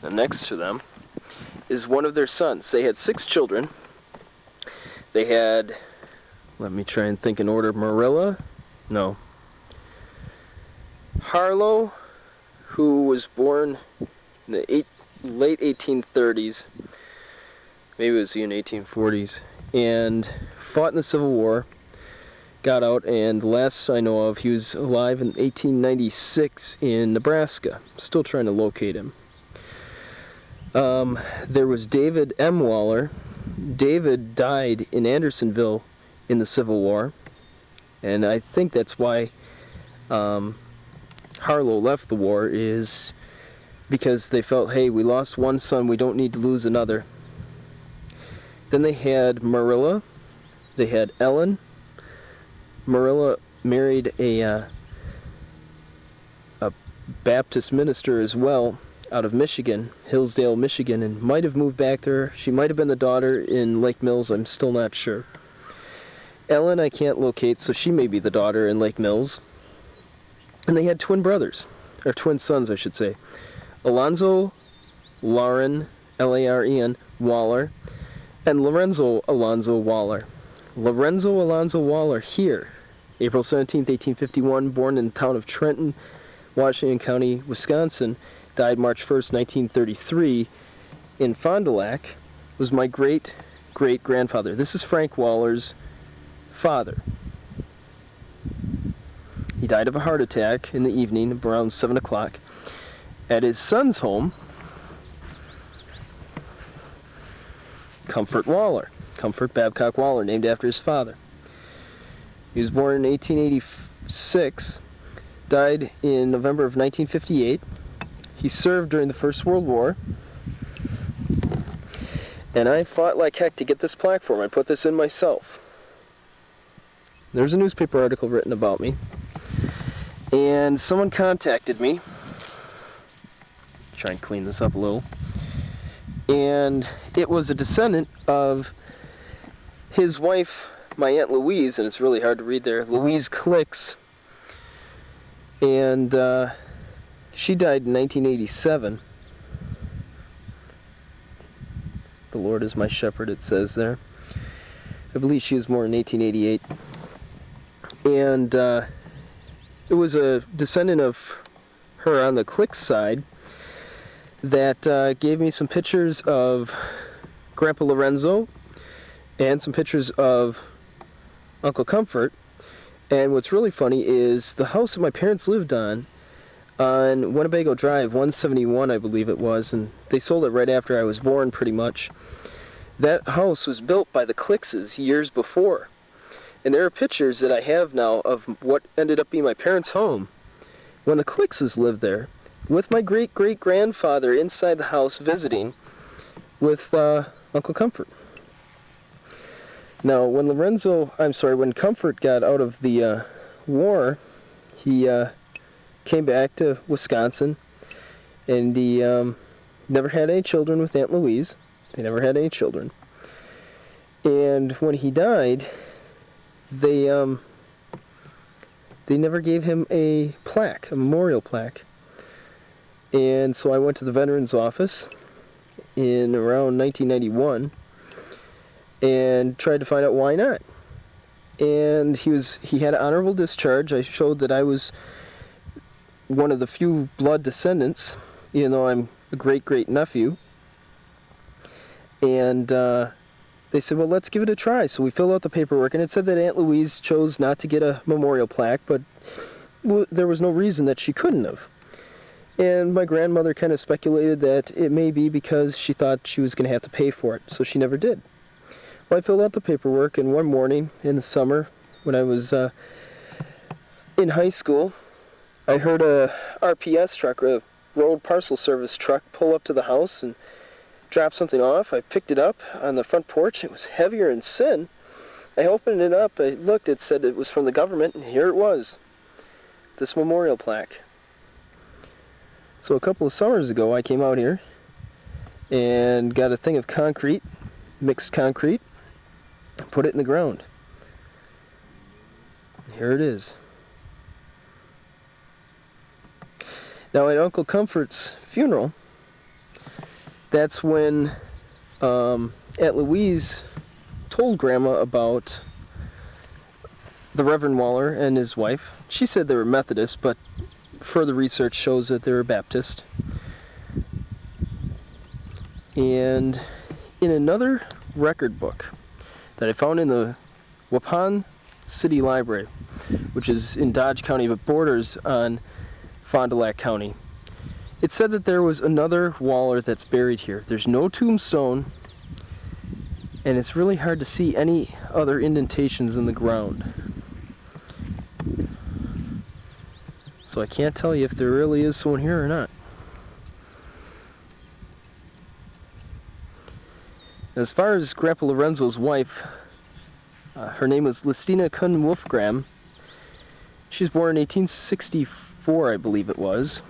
Now next to them is one of their sons. They had 6 children. They had, let me try and think in order, Harlow, who was born in the late 1830s, maybe it was in 1840s, and fought in the Civil War, got out, and last I know of, he was alive in 1896 in Nebraska. Still trying to locate him. There was David M. Waller. David died in Andersonville in the Civil War, and I think that's why Harlow left the war, is because they felt, hey, we lost one son, we don't need to lose another. Then they had Marilla, they had Ellen. Marilla married a Baptist minister as well, out of Michigan, Hillsdale, Michigan, and might have moved back there. She might have been the daughter in Lake Mills, I'm still not sure. Ellen I can't locate, so she may be the daughter in Lake Mills. And they had twin brothers, or twin sons I should say. Alonzo Lauren, L-A-R-E-N, Waller, and Lorenzo Alonzo Waller. Lorenzo Alonzo Waller here, April 17, 1851, born in the town of Trenton, Washington County, Wisconsin, died March 1st, 1933, in Fond du Lac, was my great-great-grandfather. This is Frank Waller's father. He died of a heart attack in the evening, around 7 o'clock, at his son's home, Comfort Babcock Waller, named after his father. He was born in 1886, died in November of 1958. He served during the First World War, and I fought like heck to get this plaque for him. I put this in myself. There's a newspaper article written about me, and someone contacted me. Try and clean this up a little. And it was a descendant of his wife, my Aunt Louise, and it's really hard to read there, Louise Clicks. And she died in 1987. The Lord is my shepherd, it says there. I believe she was born in 1888. And it was a descendant of her on the Clicks side that gave me some pictures of Grandpa Lorenzo and some pictures of Uncle Comfort. And what's really funny is the house that my parents lived on Winnebago Drive, 171 I believe it was, and they sold it right after I was born pretty much. That house was built by the Clickses years before. And there are pictures that I have now of what ended up being my parents' home when the Clickses lived there, with my great-great-grandfather inside the house visiting with Uncle Comfort. Now, when Comfort got out of the war, he came back to Wisconsin, and he never had any children with Aunt Louise. They never had any children. And when he died, they never gave him a plaque, a memorial plaque. And so I went to the Veterans Office in around 1991 and tried to find out why not. And he had an honorable discharge. I showed that I was one of the few blood descendants, even though I'm a great-great-nephew. And they said, well, let's give it a try. So we filled out the paperwork, and it said that Aunt Louise chose not to get a memorial plaque, but there was no reason that she couldn't have. And my grandmother kind of speculated that it may be because she thought she was going to have to pay for it, so she never did. Well, I filled out the paperwork, and one morning in the summer, when I was in high school, I heard a RPS truck, or a road parcel service truck, pull up to the house and drop something off. I picked it up on the front porch. It was heavier than sin. I opened it up. I looked. It said it was from the government, and here it was, this memorial plaque. So a couple of summers ago, I came out here and got a thing of concrete, mixed concrete, put it in the ground. Here it is. Now at Uncle Comfort's funeral, that's when Aunt Louise told Grandma about the Reverend Waller and his wife. She said they were Methodist, but further research shows that they were Baptist. And in another record book that I found in the Waupun City Library, which is in Dodge County but borders on Fond du Lac County, it said that there was another Waller that's buried here. There's no tombstone, and it's really hard to see any other indentations in the ground. So I can't tell you if there really is someone here or not. As far as Grandpa Lorenzo's wife, her name was Listina Kuhn Wolfgram. She was born in 1864, I believe it was.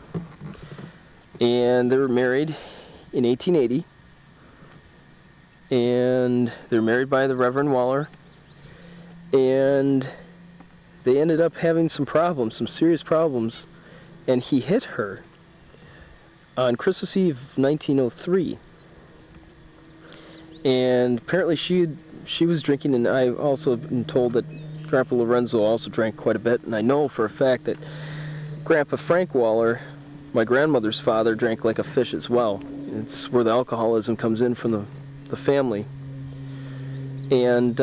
And they were married in 1880. And they were married by the Reverend Waller. And they ended up having some problems, some serious problems. And he hit her on Christmas Eve 1903. And apparently she was drinking, and I also have been told that Grandpa Lorenzo also drank quite a bit. And I know for a fact that Grandpa Frank Waller, my grandmother's father, drank like a fish as well. It's where the alcoholism comes in from the family. And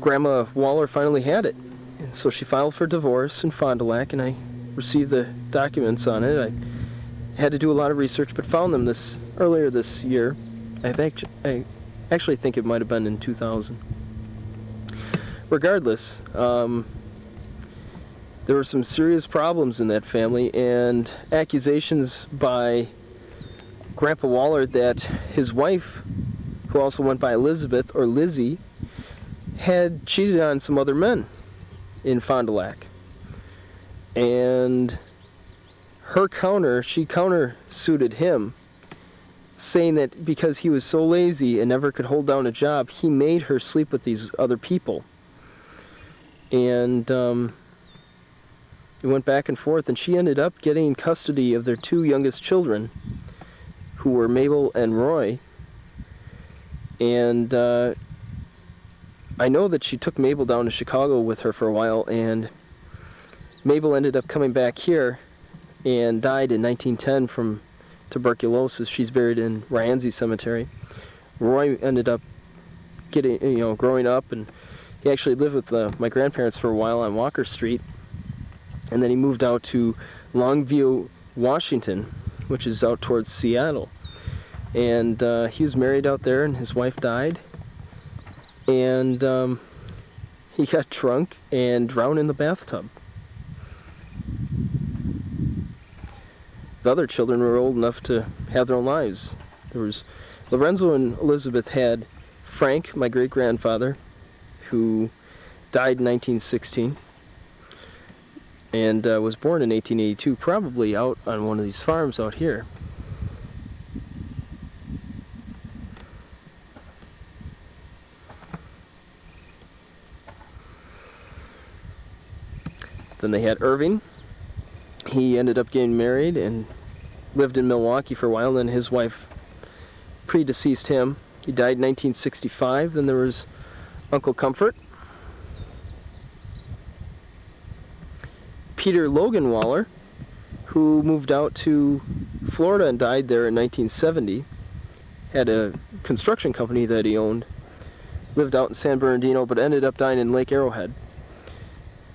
Grandma Waller finally had it. And so she filed for divorce in Fond du Lac, and I received the documents on it. I had to do a lot of research, but found them earlier this year. I actually think it might have been in 2000. Regardless, there were some serious problems in that family, and accusations by Grandpa Waller that his wife, who also went by Elizabeth or Lizzie, had cheated on some other men in Fond du Lac. And she countersuited him, saying that because he was so lazy and never could hold down a job, he made her sleep with these other people. And it went back and forth, and she ended up getting custody of their two youngest children, who were Mabel and Roy. And I know that she took Mabel down to Chicago with her for a while, and Mabel ended up coming back here and died in 1910 from tuberculosis. She's buried in Rienzi Cemetery. Roy ended up growing up, and he actually lived with my grandparents for a while on Walker Street, and then he moved out to Longview, Washington, which is out towards Seattle. And he was married out there, and his wife died, and he got drunk and drowned in the bathtub. The other children were old enough to have their own lives. There was Lorenzo and Elizabeth had Frank, my great-grandfather, who died in 1916 and was born in 1882, probably out on one of these farms out here. Then they had Irving. He ended up getting married and lived in Milwaukee for a while, and then his wife predeceased him. He died in 1965. Then there was Uncle Comfort. Peter Logan Waller, who moved out to Florida and died there in 1970. Had a construction company that he owned. Lived out in San Bernardino, but ended up dying in Lake Arrowhead.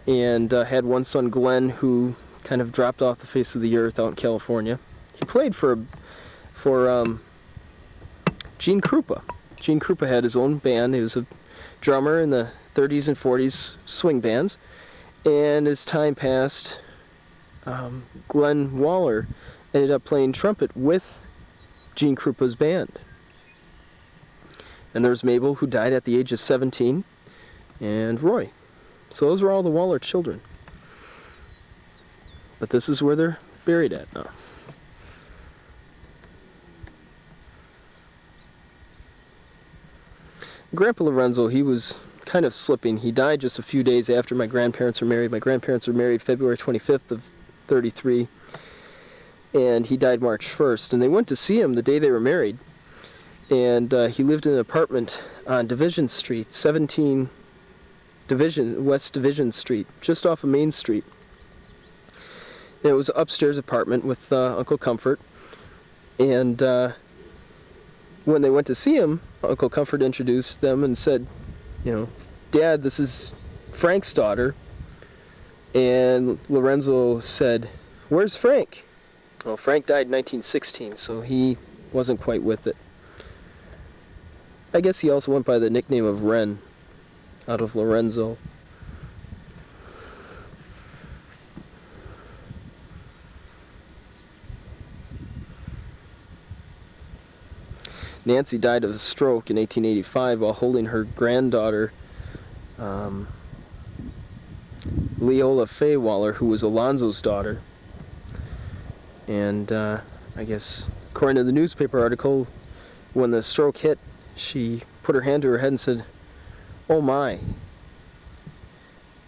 And had one son, Glenn, who kind of dropped off the face of the earth out in California. He played for Gene Krupa. Gene Krupa had his own band. He was a drummer in the 30s and 40s swing bands. And as time passed, Glenn Waller ended up playing trumpet with Gene Krupa's band. And there was Mabel, who died at the age of 17, and Roy. So those were all the Waller children. But this is where they're buried at now. Grandpa Lorenzo, he was kind of slipping. He died just a few days after my grandparents were married. My grandparents were married February 25th of 33. and he died March 1st. And they went to see him the day they were married, and he lived in an apartment on Division Street, 17 West Division Street, just off of Main Street. And it was an upstairs apartment with Uncle Comfort, and when they went to see him, Uncle Comfort introduced them and said, Dad, this is Frank's daughter. And Lorenzo said, where's Frank? Well, Frank died in 1916, so he wasn't quite with it. I guess he also went by the nickname of Ren, out of Lorenzo. Nancy died of a stroke in 1885 while holding her granddaughter, Leola Fay Waller, who was Alonzo's daughter. And I guess, according to the newspaper article, when the stroke hit, she put her hand to her head and said, "Oh my."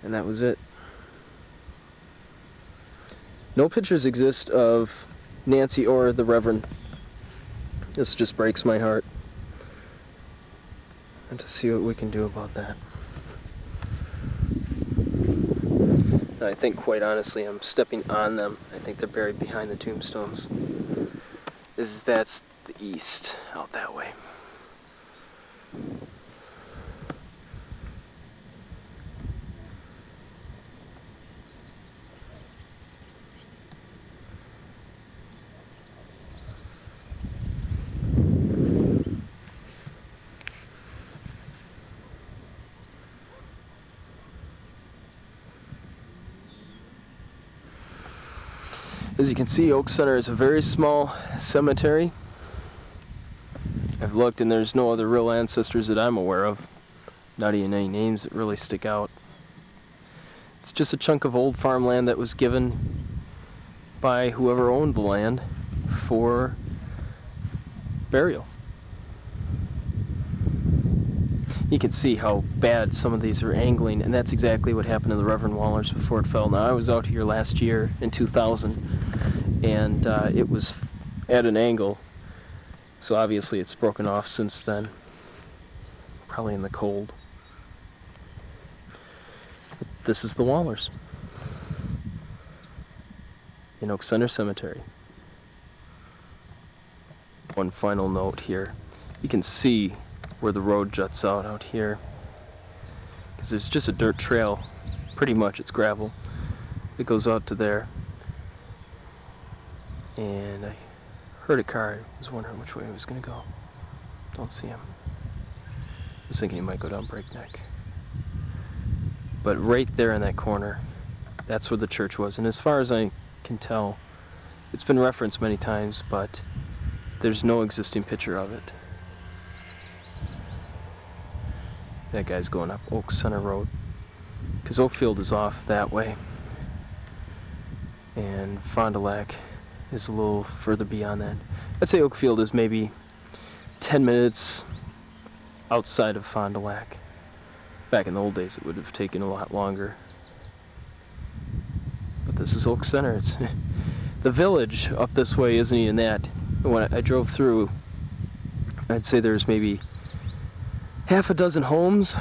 And that was it. No pictures exist of Nancy or the Reverend. This just breaks my heart. And to see what we can do about that. I think, quite honestly, I'm stepping on them. I think they're buried behind the tombstones. That's the east, out that way. As you can see, Oak Center is a very small cemetery. I've looked and there's no other real ancestors that I'm aware of. Not even any names that really stick out. It's just a chunk of old farmland that was given by whoever owned the land for burial. You can see how bad some of these are angling, and that's exactly what happened to the Reverend Wallers before it fell. Now, I was out here last year in 2000, and it was at an angle, so obviously it's broken off since then, probably in the cold. But this is the Wallers in Oak Center Cemetery. One final note here. You can see where the road juts out here, because there's just a dirt trail, pretty much it's gravel, it goes out to there. And I heard a car. I was wondering which way he was going to go. Don't see him. I was thinking he might go down Breakneck. But right there in that corner, that's where the church was. And as far as I can tell, it's been referenced many times, but there's no existing picture of it. That guy's going up Oak Center Road, because Oakfield is off that way, and Fond du Lac is a little further beyond that. I'd say Oakfield is maybe 10 minutes outside of Fond du Lac. Back in the old days it would have taken a lot longer. But this is Oak Center. It's the village up this way isn't even that. When I drove through, I'd say there's maybe half a dozen homes,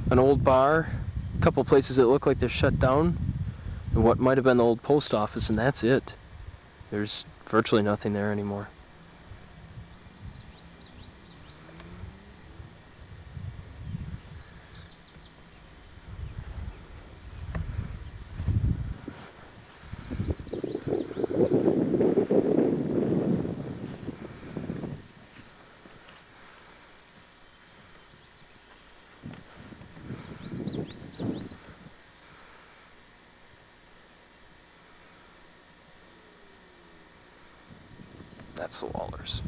an old bar, a couple places that look like they're shut down, and what might have been the old post office, and that's it. There's virtually nothing there anymore. That's the Wallers.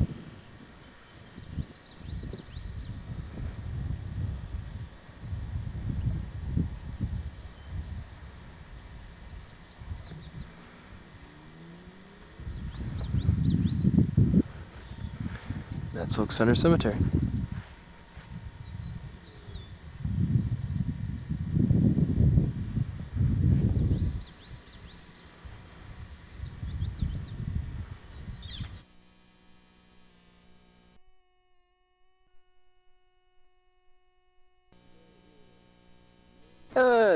That's Oak Center Cemetery.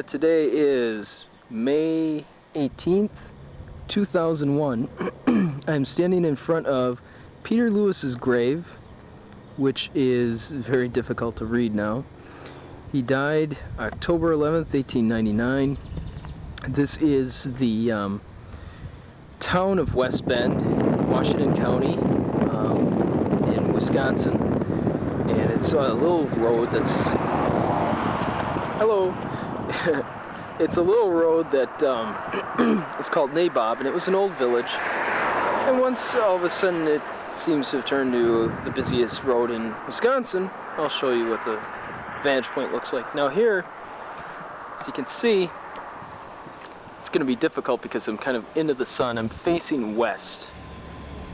Today is May 18th, 2001. I'm standing in front of Peter Lewis's grave, which is very difficult to read now. He died October 11th, 1899. This is the town of West Bend, Washington County, in Wisconsin. And it's a little road that's... Hello! It's a little road that is called Nabob, and it was an old village. And once all of a sudden it seems to have turned to the busiest road in Wisconsin. I'll show you what the vantage point looks like. Now here, as you can see, it's going to be difficult because I'm kind of into the sun. I'm facing west.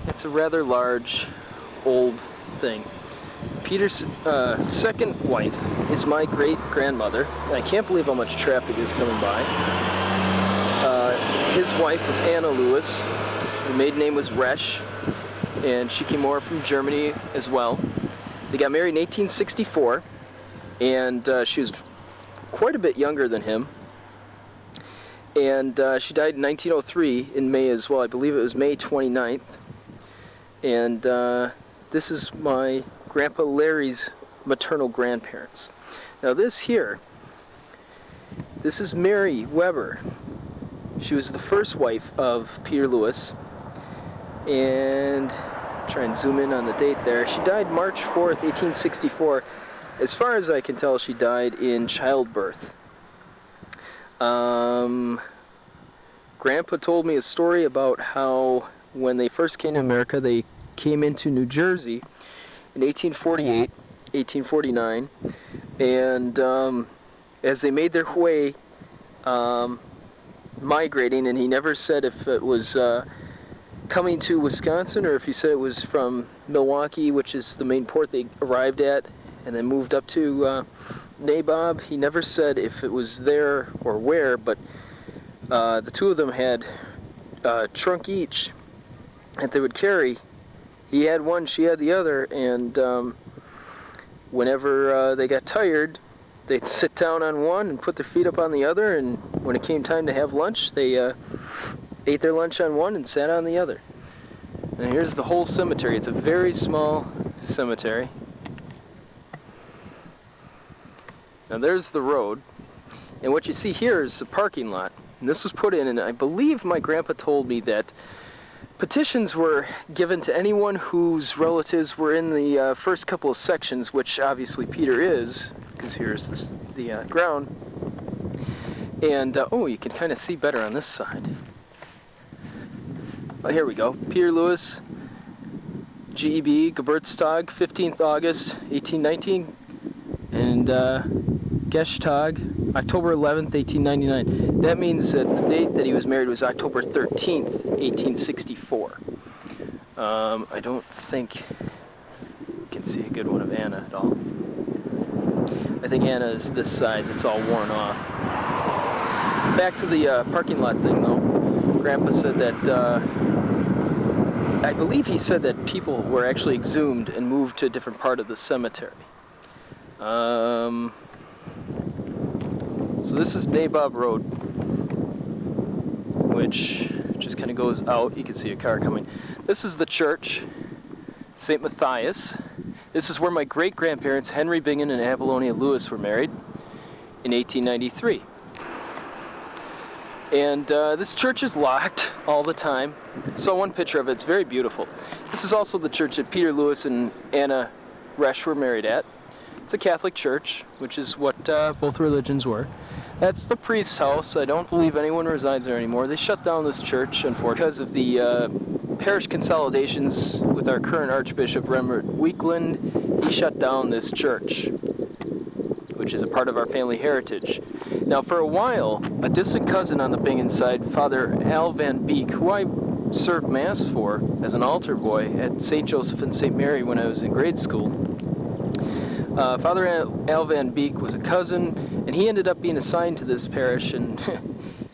It's a rather large, old thing. Peter's second wife is my great-grandmother, and I can't believe how much traffic is coming by. His wife was Anna Lewis. Her maiden name was Resch, and she came over from Germany as well. They got married in 1864, and she was quite a bit younger than him. And she died in 1903 in May as well. I believe it was May 29th. And this is my Grandpa Larry's maternal grandparents. Now this here, this is Mary Weber. She was the first wife of Peter Lewis. And try and zoom in on the date there. She died March 4th, 1864. As far as I can tell, she died in childbirth. Grandpa told me a story about how when they first came to America, they came into New Jersey in 1848, 1849, and as they made their way migrating, and he never said if it was coming to Wisconsin or if he said it was from Milwaukee, which is the main port they arrived at, and then moved up to Nabob. He never said if it was there or where, but the two of them had a trunk each that they would carry. He had one, she had the other, and whenever they got tired, they'd sit down on one and put their feet up on the other, and when it came time to have lunch, they ate their lunch on one and sat on the other. And here's the whole cemetery. It's a very small cemetery. Now there's the road, and what you see here is the parking lot. And this was put in, and I believe my grandpa told me that petitions were given to anyone whose relatives were in the first couple of sections, which obviously Peter is, because here's the ground. And, oh, you can kind of see better on this side. Well, here we go. Peter Lewis, GEB, Geburtstag, 15th August, 1819, and Geschtag, October 11th, 1899. That means that the date that he was married was October 13th, 1864. I don't think you can see a good one of Anna at all. I think Anna is this side that's all worn off. Back to the parking lot thing, though. Grandpa said that, I believe he said that people were actually exhumed and moved to a different part of the cemetery. So this is Nabob Road, which just kind of goes out. You can see a car coming. This is the church, St. Matthias. This is where my great-grandparents, Henry Bingen and Avalonia Lewis, were married in 1893. And this church is locked all the time. I saw one picture of it. It's very beautiful. This is also the church that Peter Lewis and Anna Resch were married at. It's a Catholic church, which is what both religions were. That's the priest's house. I don't believe anyone resides there anymore. They shut down this church, unfortunately, because of the parish consolidations with our current Archbishop, Rembert Weekland. He shut down this church, which is a part of our family heritage. Now, for a while, a distant cousin on the Bingen side, Father Al Van Beek, who I served Mass for as an altar boy at St. Joseph and St. Mary when I was in grade school, Father Al Van Beek was a cousin, and he ended up being assigned to this parish, and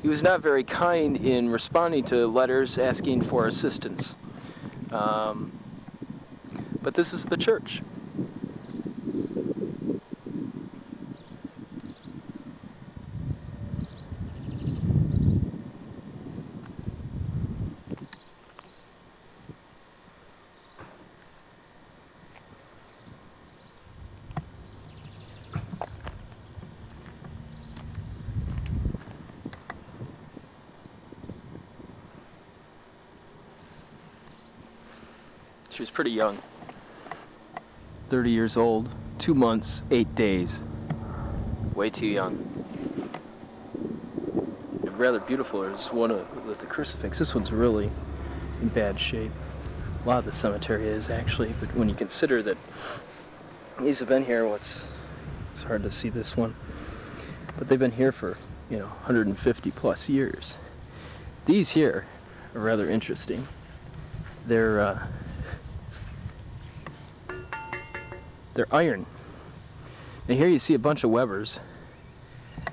he was not very kind in responding to letters asking for assistance. But this is the church. She was pretty young. 30 years old, 2 months, 8 days. Way too young. Rather beautiful. There's one with the crucifix. This one's really in bad shape. A lot of the cemetery is actually, but when you consider that these have been here, it's hard to see this one, but they've been here for 150 plus years. These here are rather interesting. They're iron. And here you see a bunch of Webers.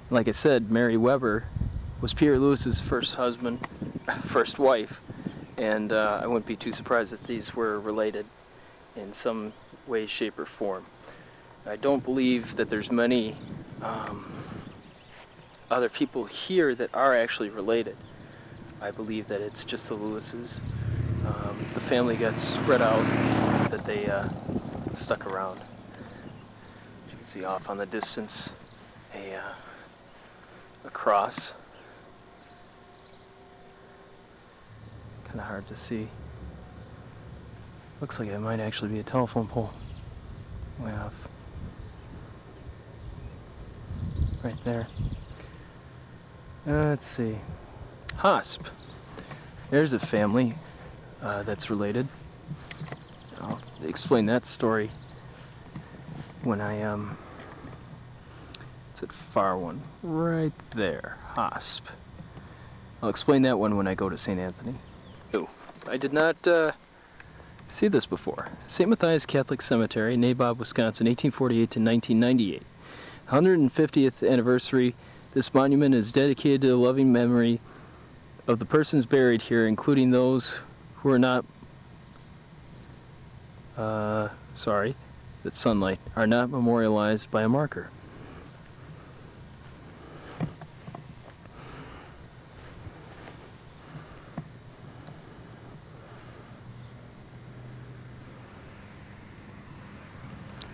Like I said, Mary Weber was Peter Lewis's first wife, and I wouldn't be too surprised if these were related in some way, shape, or form. I don't believe that there's many other people here that are actually related. I believe that it's just the Lewises. The family got spread out, that they stuck around. You can see off on the distance a cross. Kind of hard to see. Looks like it might actually be a telephone pole. Way off. Right there. Let's see. Hosp. There's a family that's related. I'll explain that story when it's that far one. Right there. Hosp. I'll explain that one when I go to St. Anthony. Oh, I did not see this before. St. Matthias Catholic Cemetery, Nabob, Wisconsin, 1848 to 1998. 150th anniversary. This monument is dedicated to the loving memory of the persons buried here, including those who are not, that sunlight, are not memorialized by a marker.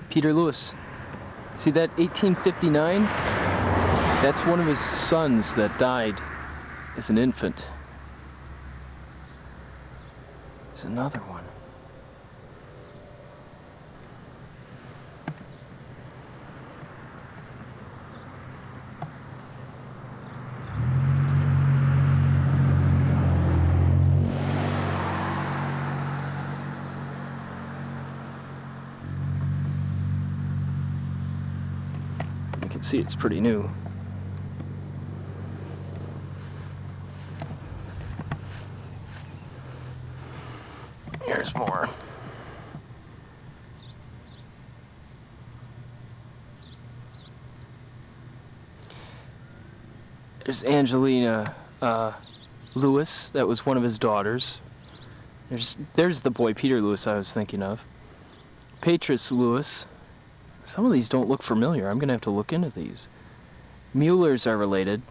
Peter Lewis. See that 1859? That's one of his sons that died as an infant. There's another one. You can see it's pretty new. Here's more. There's Angelina Lewis. That was one of his daughters. There's the boy Peter Lewis I was thinking of. Patris Lewis. Some of these don't look familiar. I'm gonna have to look into these. Muellers are related.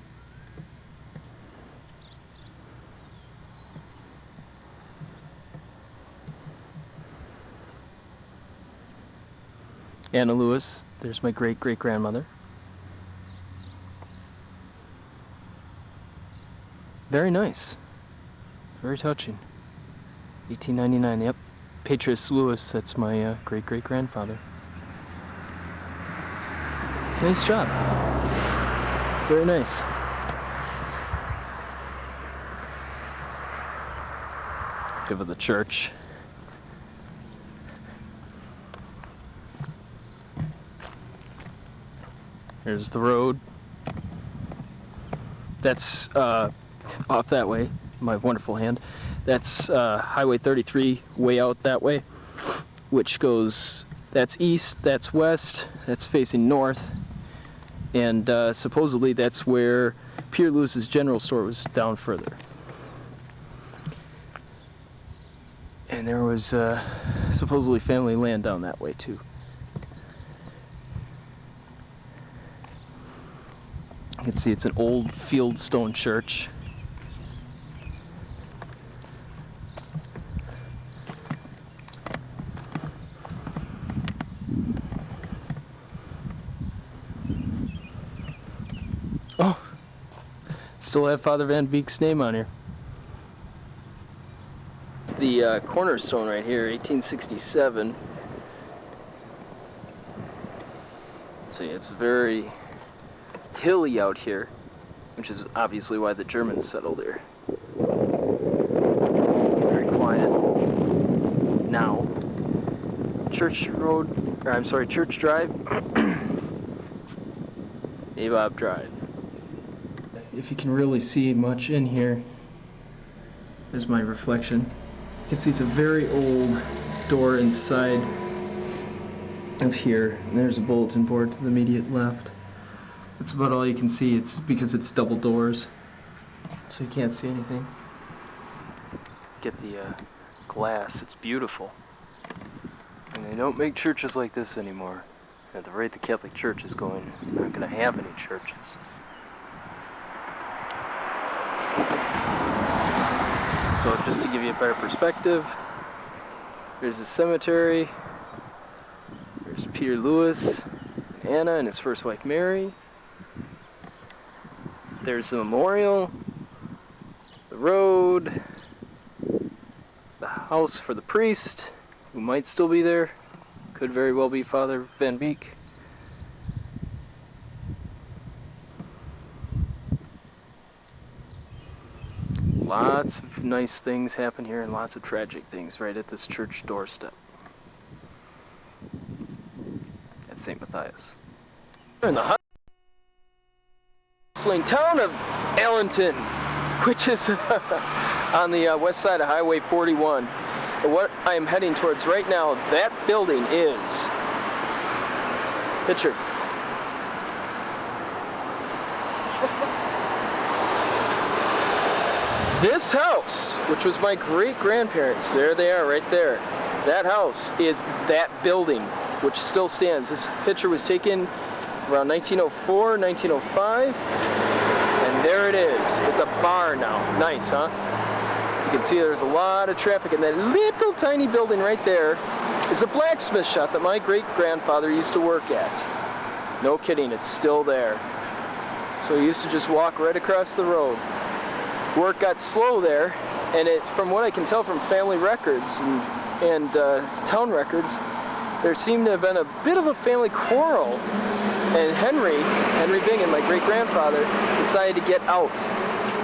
Anna Lewis, there's my great-great-grandmother. Very nice. Very touching. 1899, yep. Patris Lewis, that's my great-great-grandfather. Nice job. Very nice. Give it the church. There's the road. That's off that way, my wonderful hand. That's Highway 33 way out that way, which goes, that's east, that's west, that's facing north, and supposedly that's where Peter Lewis's general store was down further. And there was supposedly family land down that way too. You can see it's an old field stone church. Oh, still have Father Van Beek's name on here. the cornerstone right here, 1867. See, it's very hilly out here, which is obviously why the Germans settled here. Very quiet. Now, Church Drive, Abob Drive. If you can really see much in here, there's my reflection. You can see it's a very old door inside of here. And there's a bulletin board to the immediate left. That's about all you can see. It's because it's double doors, so you can't see anything. Get the glass. It's beautiful. And they don't make churches like this anymore. At the rate the Catholic Church is going, they're not going to have any churches. So just to give you a better perspective, there's the cemetery, there's Peter Lewis, Anna and his first wife Mary, there's the memorial, the road, the house for the priest, who might still be there, could very well be Father Van Beek. Lots of nice things happen here and lots of tragic things right at this church doorstep at St. Matthias. We're in the hustling town of Allenton, which is on the west side of Highway 41. But what I am heading towards right now, that building is, picture. This house, which was my great-grandparents', there they are right there. That house is that building, which still stands. This picture was taken around 1904, 1905, and there it is. It's a bar now. Nice, huh? You can see there's a lot of traffic, and that little tiny building right there is a blacksmith shop that my great-grandfather used to work at. No kidding, it's still there. So he used to just walk right across the road. Work got slow there, and from what I can tell from family records and town records, there seemed to have been a bit of a family quarrel, and Henry Bingen, my great-grandfather, decided to get out.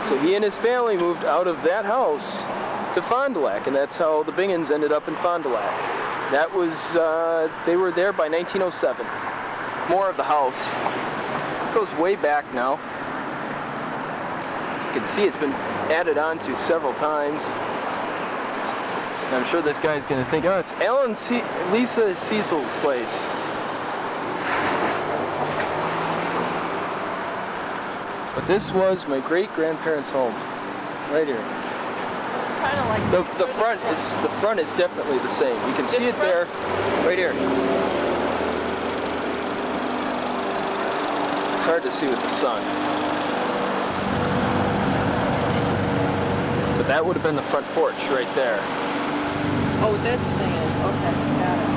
So he and his family moved out of that house to Fond du Lac, and that's how the Bingens ended up in Fond du Lac. That was, they were there by 1907. More of the house. It goes way back now. You can see it's been added on to several times. And I'm sure this guy's going to think, oh, it's Lisa Cecil's place. But this was my great-grandparents' home, right here. Kind of like the front is definitely the same. You can see it there, right here. It's hard to see with the sun. But that would have been the front porch right there. Oh, this thing is, okay, got it.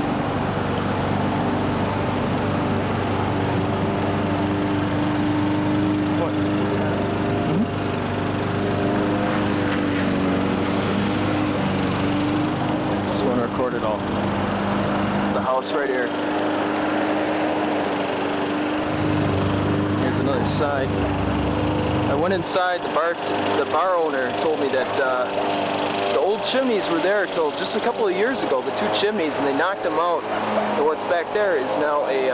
What? Just want to record it all. The house right here. Here's another side. I went inside, the bar owner told me that the old chimneys were there till just a couple of years ago, the two chimneys, and they knocked them out. And what's back there is now a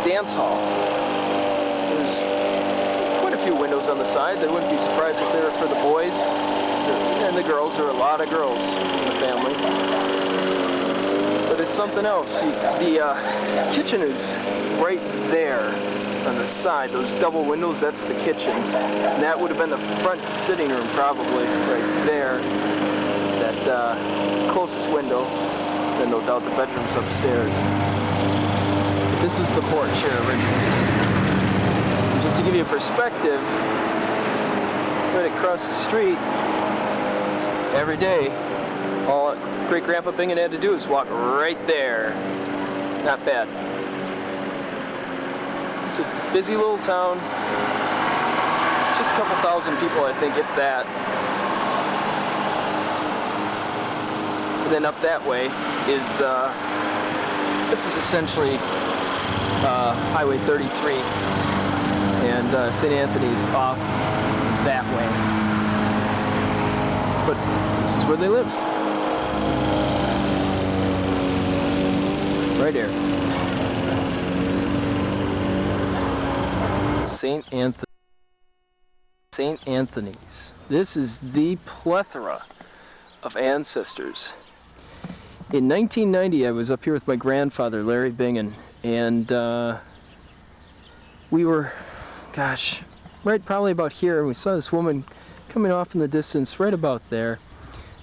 dance hall. There's quite a few windows on the sides. I wouldn't be surprised if they were for the boys and the girls. There are a lot of girls in the family. But it's something else. See, the kitchen is right there. On the side, those double windows, that's the kitchen. And that would have been the front sitting room probably, right there. That closest window. Then no doubt the bedroom's upstairs. But this was the porch here originally. And just to give you a perspective, right across the street, every day, all Great-Grandpa Bingen had to do is walk right there. Not bad. It's a busy little town, just a couple thousand people, I think, if that. And then up that way is, this is essentially Highway 33, and St. Anthony's off that way. But this is where they live. Right here. St. Anthony's. This is the plethora of ancestors. In 1990, I was up here with my grandfather, Larry Bingen, and we were, gosh, right probably about here, and we saw this woman coming off in the distance right about there.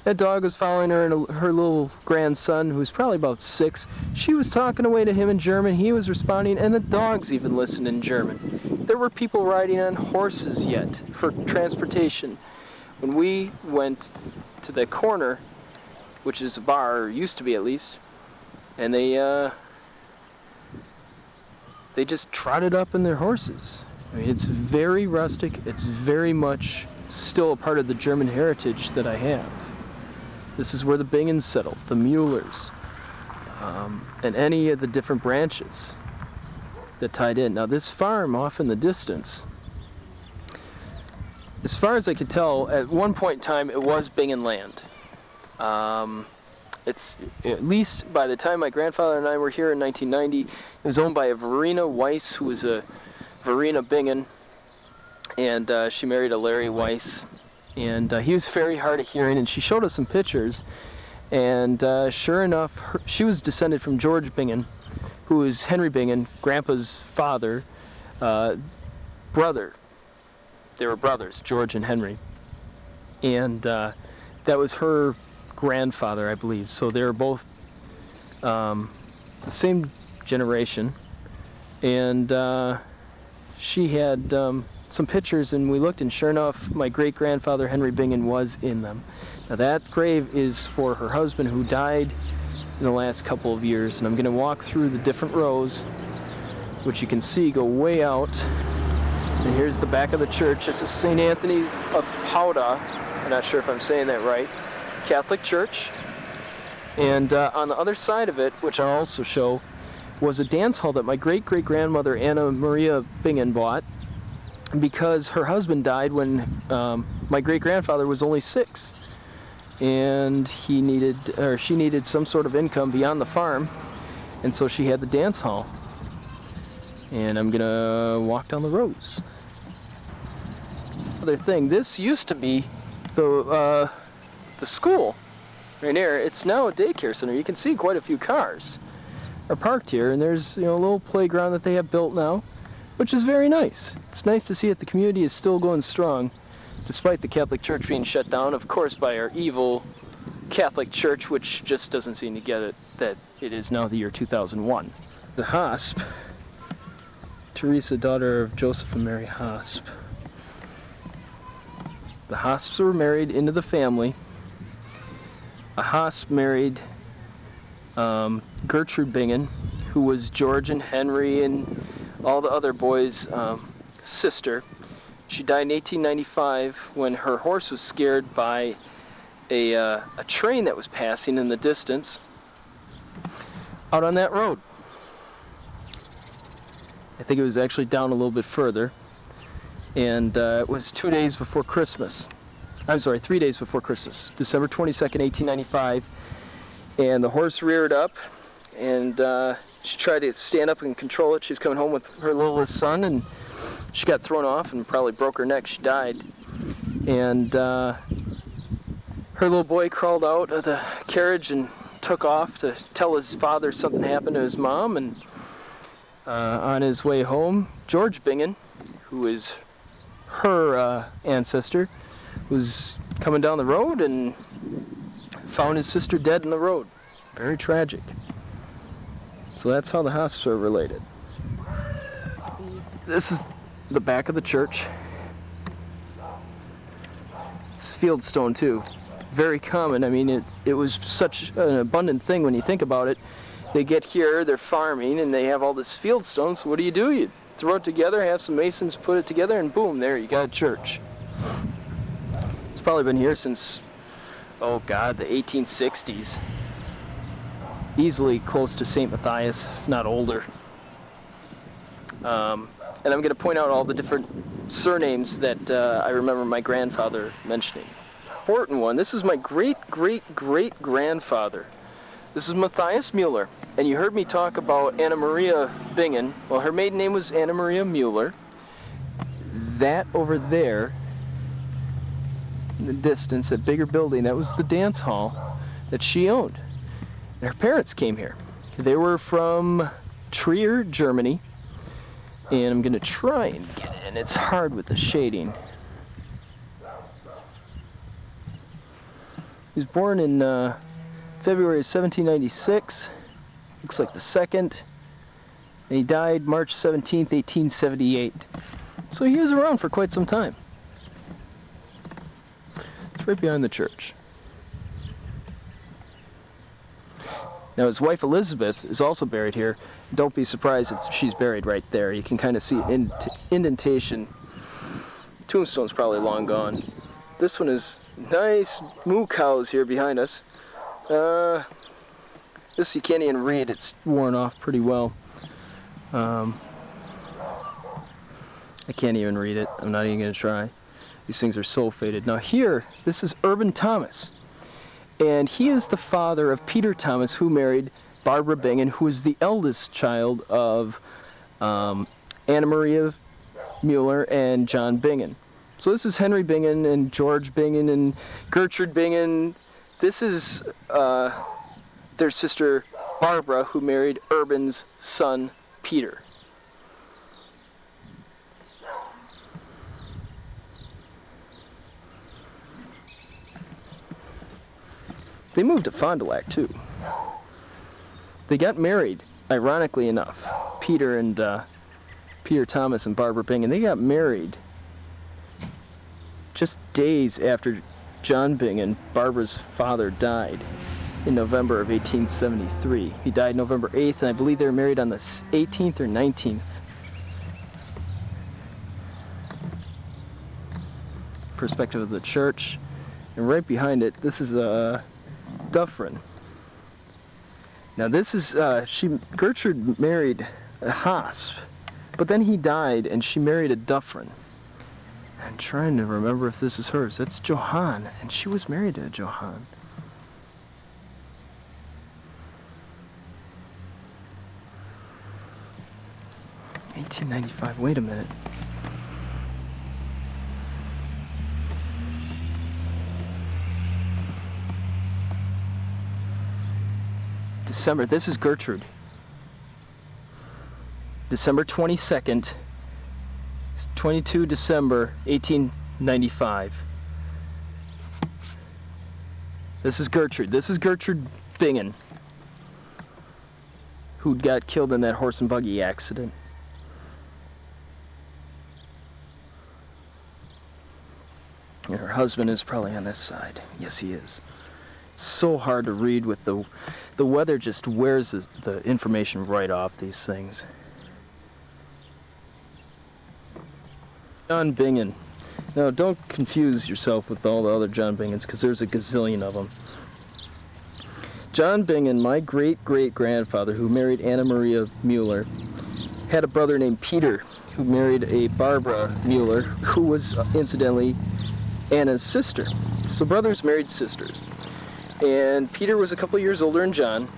That dog was following her and her little grandson, who was probably about 6. She was talking away to him in German, he was responding, and the dogs even listened in German. There were people riding on horses yet for transportation. When we went to the corner, which is a bar, or used to be at least, and they just trotted up in their horses. I mean, it's very rustic, it's very much still a part of the German heritage that I have. This is where the Bingens settled, the Muellers, and any of the different branches that tied in. Now this farm off in the distance, as far as I could tell, at one point in time it was Bingen land. It's, at least by the time my grandfather and I were here in 1990, it was owned by a Verena Weiss, who was a Verena Bingen, and she married a Larry Weiss. And he was very hard of hearing, and she showed us some pictures, and sure enough, she was descended from George Bingen, who is Henry Bingen, Grandpa's father, brother. They were brothers, George and Henry, and that was her grandfather, I believe. So they were both the same generation, and she had some pictures, and we looked, and sure enough, my great-grandfather Henry Bingen was in them. Now that grave is for her husband, who died in the last couple of years, and I'm going to walk through the different rows, which you can see go way out. And here's the back of the church. This is St. Anthony of Padua. I'm not sure if I'm saying that right. Catholic Church. And on the other side of it, which I'll also show, was a dance hall that my great-great-grandmother Anna Maria Bingen bought, because her husband died when my great-grandfather was only 6, and she needed some sort of income beyond the farm, and so she had the dance hall. And I'm gonna walk down the rows. Other thing, this used to be the school right here. It's now a daycare center. You can see quite a few cars are parked here, and there's, you know, a little playground that they have built now, which is very nice. It's nice to see that the community is still going strong, despite the Catholic Church being shut down, of course, by our evil Catholic Church, which just doesn't seem to get it that it is now the year 2001. The Hosp, Teresa, daughter of Joseph and Mary Hosp. The Hosps were married into the family. A Hosp married Gertrude Bingen, who was George and Henry and all the other boys' sister. She died in 1895 when her horse was scared by a train that was passing in the distance out on that road. I think it was actually down a little bit further, and it was 2 days before Christmas. I'm sorry, 3 days before Christmas, December 22nd, 1895, and the horse reared up, and she tried to stand up and control it. She was coming home with her littlest son, and she got thrown off and probably broke her neck. She died. And her little boy crawled out of the carriage and took off to tell his father something happened to his mom. And on his way home, George Bingen, who is her ancestor, was coming down the road and found his sister dead in the road. Very tragic. So that's how the Hosps are related. This is the back of the church. It's fieldstone too. Very common. I mean, it was such an abundant thing when you think about it. They get here, they're farming, and they have all this fieldstone, so what do? You throw it together, have some masons put it together, and boom, there you got a church. It's probably been here since oh God, the 1860s. Easily close to St. Matthias, if not older. And I'm going to point out all the different surnames that I remember my grandfather mentioning. Important one, this is my great-great-great-grandfather. This is Matthias Mueller. And you heard me talk about Anna Maria Bingen. Well, her maiden name was Anna Maria Mueller. That over there, in the distance, that bigger building, that was the dance hall that she owned. And her parents came here. They were from Trier, Germany. And I'm going to try and get in. It's hard with the shading. He was born in February of 1796. Looks like the 2nd. And he died March 17th, 1878. So he was around for quite some time. It's right behind the church. Now his wife Elizabeth is also buried here. Don't be surprised if she's buried right there. You can kind of see an indentation. Tombstone's probably long gone. This one is nice moo cows here behind us. This you can't even read. It's worn off pretty well. I can't even read it. I'm not even going to try. These things are so faded. Now here, this is Urban Thomas. And he is the father of Peter Thomas, who married Barbara Bingen, who is the eldest child of Anna Maria Mueller and John Bingen. So this is Henry Bingen and George Bingen and Gertrude Bingen. This is their sister Barbara, who married Urban's son Peter. They moved to Fond du Lac too. They got married, ironically enough. Peter Thomas and Barbara Bingen, they got married just days after John Bingen, Barbara's father, died in November of 1873. He died November 8th, and I believe they were married on the 18th or 19th. Perspective of the church. And right behind it, this is Dufferin. Now this is, Gertrude married a Hasp, but then he died and she married a Dufferin. I'm trying to remember if this is hers. That's Johann, and she was married to a Johann. $1895, wait a minute. December, this is Gertrude. December 22nd, 22 December 1895. This is Gertrude. This is Gertrude Bingen, who got killed in that horse and buggy accident. And her husband is probably on this side. Yes, he is. It's so hard to read with the weather just wears the information right off these things. John Bingen. Now, don't confuse yourself with all the other John Bingens, because there's a gazillion of them. John Bingen, my great-great-grandfather, who married Anna Maria Mueller, had a brother named Peter, who married a Barbara Mueller, who was, incidentally, Anna's sister. So brothers married sisters. And Peter was a couple years older than John,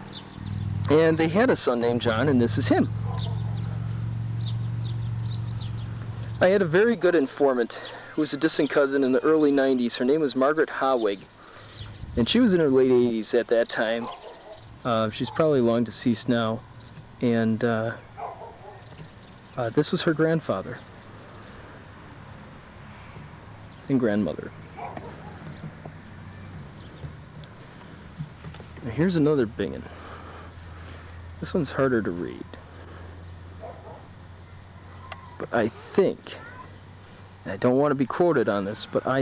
and they had a son named John, and this is him. I had a very good informant who was a distant cousin in the early 90s. Her name was Margaret Hawig, and she was in her late 80s at that time. She's probably long deceased now, and this was her grandfather and grandmother. Now here's another Bingen. This one's harder to read. But I think, and I don't want to be quoted on this, but I